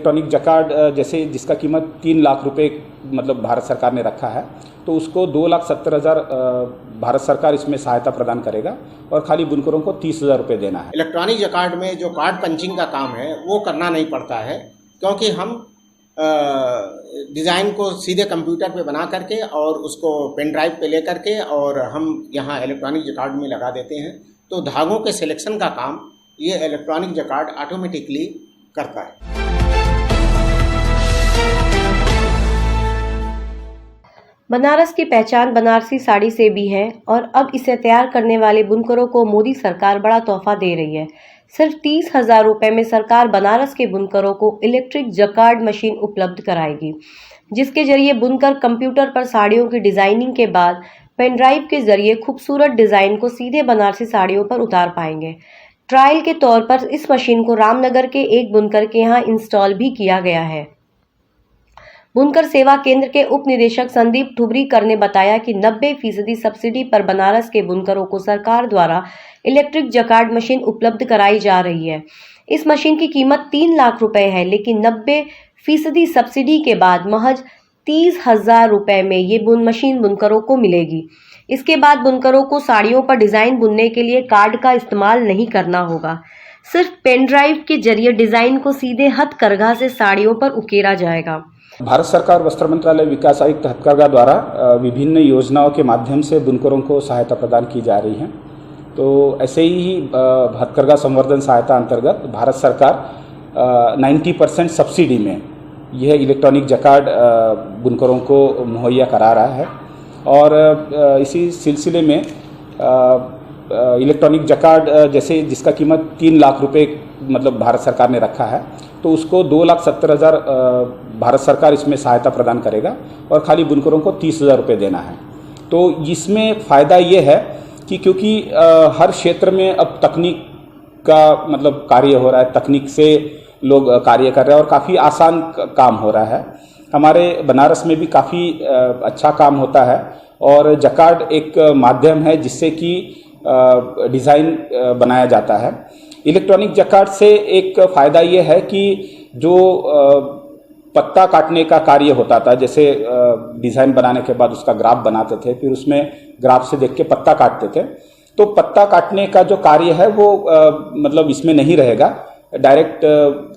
Electronic jacquard जैसे जिसका कीमत 3 लाख रुपए मतलब भारत सरकार ने रखा है, तो उसको 2,70,000 भारत सरकार इसमें सहायता प्रदान करेगा और खाली बुनकरों को 30,000 रुपये देना है। इलेक्ट्रॉनिक जकार्ड में जो कार्ड पंचिंग का काम है वो करना नहीं पड़ता है, क्योंकि हम डिज़ाइन को सीधे कंप्यूटर पे बना करके और उसको पेन ड्राइव पे ले करके और हम यहाँ इलेक्ट्रॉनिक जकार्ड में लगा देते हैं। तो धागों के सिलेक्शन का काम ये इलेक्ट्रॉनिक जकार्ड ऑटोमेटिकली करता है। बनारस की पहचान बनारसी साड़ी से भी है और अब इसे तैयार करने वाले बुनकरों को मोदी सरकार बड़ा तोहफा दे रही है। सिर्फ 30,000 रुपये में सरकार बनारस के बुनकरों को इलेक्ट्रिक जकार्ड मशीन उपलब्ध कराएगी, जिसके जरिए बुनकर कंप्यूटर पर साड़ियों की डिजाइनिंग के बाद पेन ड्राइव के जरिए खूबसूरत डिजाइन को सीधे बनारसी साड़ियों पर उतार पाएंगे। ट्रायल के तौर पर इस मशीन को रामनगर के एक बुनकर के यहाँ इंस्टॉल भी किया गया है। बुनकर सेवा केंद्र के उप निदेशक संदीप ठुबरीकर ने बताया कि 90% सब्सिडी पर बनारस के बुनकरों को सरकार द्वारा इलेक्ट्रिक जकार्ड मशीन उपलब्ध कराई जा रही है। इस मशीन की कीमत 3 लाख रुपए है, लेकिन 90% सब्सिडी के बाद महज 30,000 रुपए में ये मशीन बुनकरों को मिलेगी। इसके बाद बुनकरों को साड़ियों पर डिजाइन बुनने के लिए कार्ड का इस्तेमाल नहीं करना होगा। सिर्फ पेन ड्राइव के जरिए डिजाइन को सीधे हथकरघा से साड़ियों पर उकेरा जाएगा। भारत सरकार वस्त्र मंत्रालय विकास आयुक्त हथकरघा द्वारा विभिन्न योजनाओं के माध्यम से बुनकरों को सहायता प्रदान की जा रही है। तो ऐसे ही हथकरघा संवर्धन सहायता अंतर्गत भारत सरकार 90% सब्सिडी में यह इलेक्ट्रॉनिक जकार्ड बुनकरों को मुहैया करा रहा है और इसी सिलसिले में इलेक्ट्रॉनिक जकार्ड जैसे जिसका कीमत 3 लाख रुपए मतलब भारत सरकार ने रखा है, तो उसको 2,70,000 भारत सरकार इसमें सहायता प्रदान करेगा और खाली बुनकरों को 30,000 रुपये देना है। तो इसमें फ़ायदा ये है कि क्योंकि हर क्षेत्र में अब तकनीक का मतलब कार्य हो रहा है, तकनीक से लोग कार्य कर रहे हैं और काफ़ी आसान काम हो रहा है। हमारे बनारस में भी काफ़ी अच्छा काम होता है और जकार्ड एक माध्यम है जिससे कि डिज़ाइन बनाया जाता है। इलेक्ट्रॉनिक जकार्ड से एक फ़ायदा ये है कि जो पत्ता काटने का कार्य होता था, जैसे डिज़ाइन बनाने के बाद उसका ग्राफ बनाते थे, फिर उसमें ग्राफ से देख के पत्ता काटते थे, तो पत्ता काटने का जो कार्य है वो मतलब इसमें नहीं रहेगा। डायरेक्ट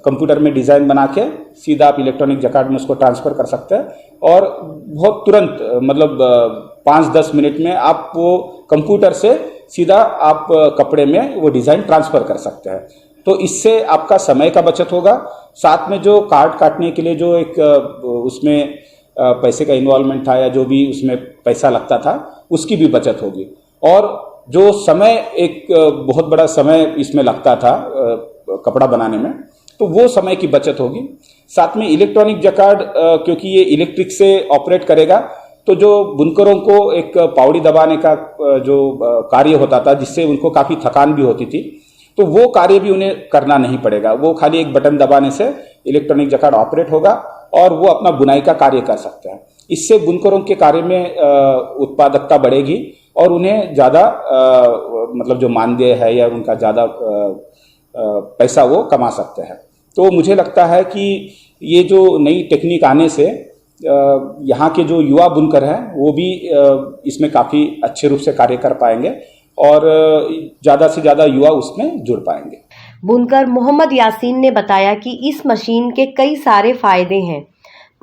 कंप्यूटर में डिज़ाइन बना के सीधा आप इलेक्ट्रॉनिक जकार्ड में उसको ट्रांसफ़र कर सकते हैं और बहुत तुरंत मतलब 5-10 मिनट में आप वो कंप्यूटर से सीधा आप कपड़े में वो डिज़ाइन ट्रांसफ़र कर सकते हैं। तो इससे आपका समय का बचत होगा, साथ में जो कार्ड काटने के लिए जो एक उसमें पैसे का इन्वॉल्वमेंट था या जो भी उसमें पैसा लगता था उसकी भी बचत होगी और जो समय एक बहुत बड़ा समय इसमें लगता था कपड़ा बनाने में, तो वो समय की बचत होगी। साथ में इलेक्ट्रॉनिक जकार्ड क्योंकि ये इलेक्ट्रिक से ऑपरेट करेगा, तो जो बुनकरों को एक पावड़ी दबाने का जो कार्य होता था जिससे उनको काफ़ी थकान भी होती थी, तो वो कार्य भी उन्हें करना नहीं पड़ेगा। वो खाली एक बटन दबाने से इलेक्ट्रॉनिक जकार्ड ऑपरेट होगा और वो अपना बुनाई का कार्य कर सकते हैं। इससे बुनकरों के कार्य में उत्पादकता बढ़ेगी और उन्हें ज़्यादा मतलब जो मानदेय है या उनका ज़्यादा पैसा वो कमा सकते हैं। तो मुझे लगता है कि ये जो नई टेक्निक आने से यहाँ के जो युवा बुनकर हैं वो भी इसमें काफ़ी अच्छे रूप से कार्य कर पाएंगे और ज़्यादा से ज़्यादा युवा उसमें जुड़ पाएंगे। बुनकर मोहम्मद यासीन ने बताया कि इस मशीन के कई सारे फायदे हैं।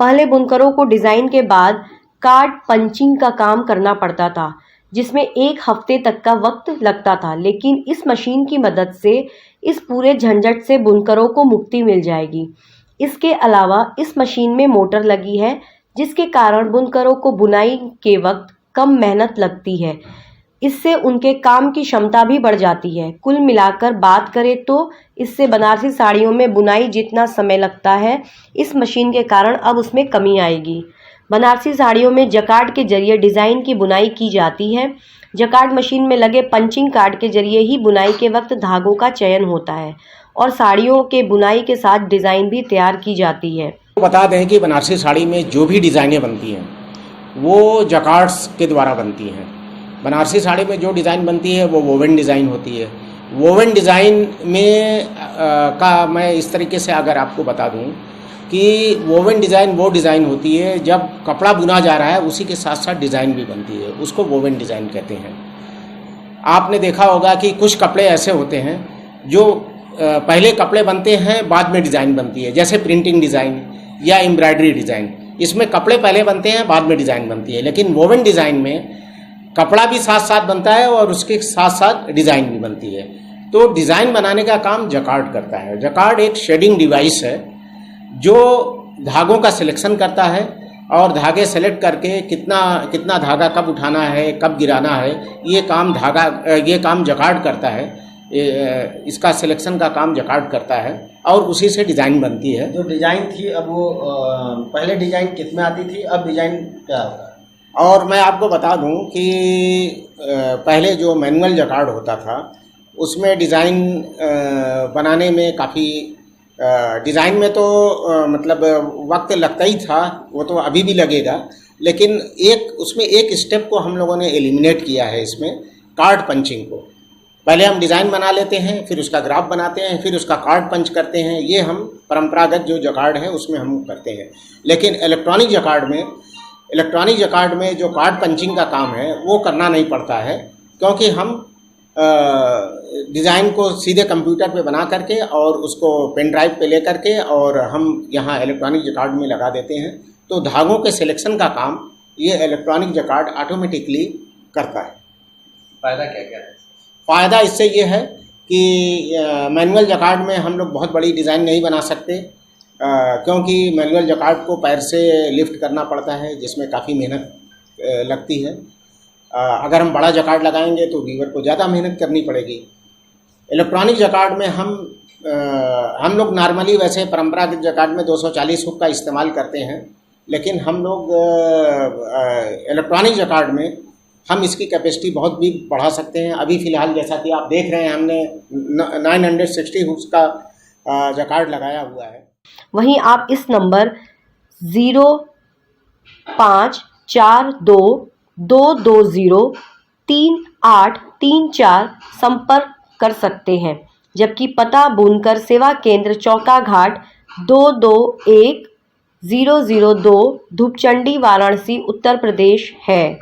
पहले बुनकरों को डिज़ाइन के बाद कार्ड पंचिंग का काम करना पड़ता था, जिसमें 1 हफ्ते तक का वक्त लगता था, लेकिन इस मशीन की मदद से इस पूरे झंझट से बुनकरों को मुक्ति मिल जाएगी। इसके अलावा इस मशीन में मोटर लगी है, जिसके कारण बुनकरों को बुनाई के वक्त कम मेहनत लगती है। इससे उनके काम की क्षमता भी बढ़ जाती है। कुल मिलाकर बात करें तो इससे बनारसी साड़ियों में बुनाई जितना समय लगता है, इस मशीन के कारण अब उसमें कमी आएगी। बनारसी साड़ियों में जकार्ड के जरिए डिज़ाइन की बुनाई की जाती है। जकार्ड मशीन में लगे पंचिंग कार्ड के जरिए ही बुनाई के वक्त धागों का चयन होता है और साड़ियों के बुनाई के साथ डिज़ाइन भी तैयार की जाती है। बता दें कि बनारसी साड़ी में जो भी डिज़ाइनें बनती हैं वो जकार्ड्स के द्वारा बनती हैं। बनारसी साड़ी में जो डिज़ाइन बनती है वो वोवन डिज़ाइन होती है। वोवन डिज़ाइन में का मैं इस तरीके से अगर आपको बता दूं कि वोवन डिज़ाइन वो डिज़ाइन होती है जब कपड़ा बुना जा रहा है उसी के साथ साथ डिज़ाइन भी बनती है, उसको वोवन डिज़ाइन कहते हैं। आपने देखा होगा कि कुछ कपड़े ऐसे होते हैं जो पहले कपड़े बनते हैं बाद में डिज़ाइन बनती है, जैसे प्रिंटिंग डिज़ाइन या एम्ब्रॉयडरी डिज़ाइन। इसमें कपड़े पहले बनते हैं बाद में डिज़ाइन बनती है, लेकिन वोवन डिज़ाइन में कपड़ा भी साथ साथ बनता है और उसके साथ साथ डिज़ाइन भी बनती है। तो डिज़ाइन बनाने का काम जकार्ड करता है। जकार्ड एक शेडिंग डिवाइस है जो धागों का सिलेक्शन करता है और धागे सेलेक्ट करके कितना धागा कब उठाना है, कब गिराना है, ये काम जकार्ड करता है। इसका सिलेक्शन का काम जकार्ड करता है और उसी से डिज़ाइन बनती है। जो डिज़ाइन थी अब वो पहले डिज़ाइन कितने आती थी, अब डिज़ाइन क्या होगा? और मैं आपको बता दूं कि पहले जो मैनुअल जकार्ड होता था उसमें डिज़ाइन बनाने में काफ़ी डिज़ाइन में तो मतलब वक्त लगता ही था, वो तो अभी भी लगेगा, लेकिन उसमें एक स्टेप को हम लोगों ने एलिमिनेट किया है इसमें, कार्ड पंचिंग को। पहले हम डिज़ाइन बना लेते हैं, फिर उसका ग्राफ बनाते हैं, फिर उसका कार्ड पंच करते हैं। ये हम परंपरागत जो जकार्ड है उसमें हम करते हैं। लेकिन इलेक्ट्रॉनिक जकार्ड में जो कार्ड पंचिंग का काम है वो करना नहीं पड़ता है, क्योंकि हम डिज़ाइन को सीधे कंप्यूटर पे बना करके और उसको पेन ड्राइव पे ले करके और हम यहाँ इलेक्ट्रॉनिक जकार्ड में लगा देते हैं। तो धागों के सिलेक्शन का काम ये इलेक्ट्रॉनिक जकार्ड ऑटोमेटिकली करता है। फ़ायदा क्या क्या है? फ़ायदा इससे ये है कि मैनुअल जकार्ड में हम लोग बहुत बड़ी डिज़ाइन नहीं बना सकते, क्योंकि मैनुअल जकार्ड को पैर से लिफ्ट करना पड़ता है, जिसमें काफ़ी मेहनत लगती है। अगर हम बड़ा जकार्ड लगाएंगे तो वीवर को ज़्यादा मेहनत करनी पड़ेगी। इलेक्ट्रॉनिक जकार्ड में हम लोग नॉर्मली वैसे परंपरागत जकार्ड में 240 हुक का इस्तेमाल करते हैं, लेकिन हम लोग इलेक्ट्रॉनिक जकार्ड में हम इसकी कैपेसिटी बहुत भी बढ़ा सकते हैं। अभी फ़िलहाल जैसा कि आप देख रहे हैं, हमने 960 हुक्स का जकार्ड लगाया हुआ है। वहीं आप इस नंबर 0542203834 संपर्क कर सकते हैं, जबकि पता बुनकर सेवा केंद्र चौका घाट 221002 धूपचंडी वाराणसी उत्तर प्रदेश है।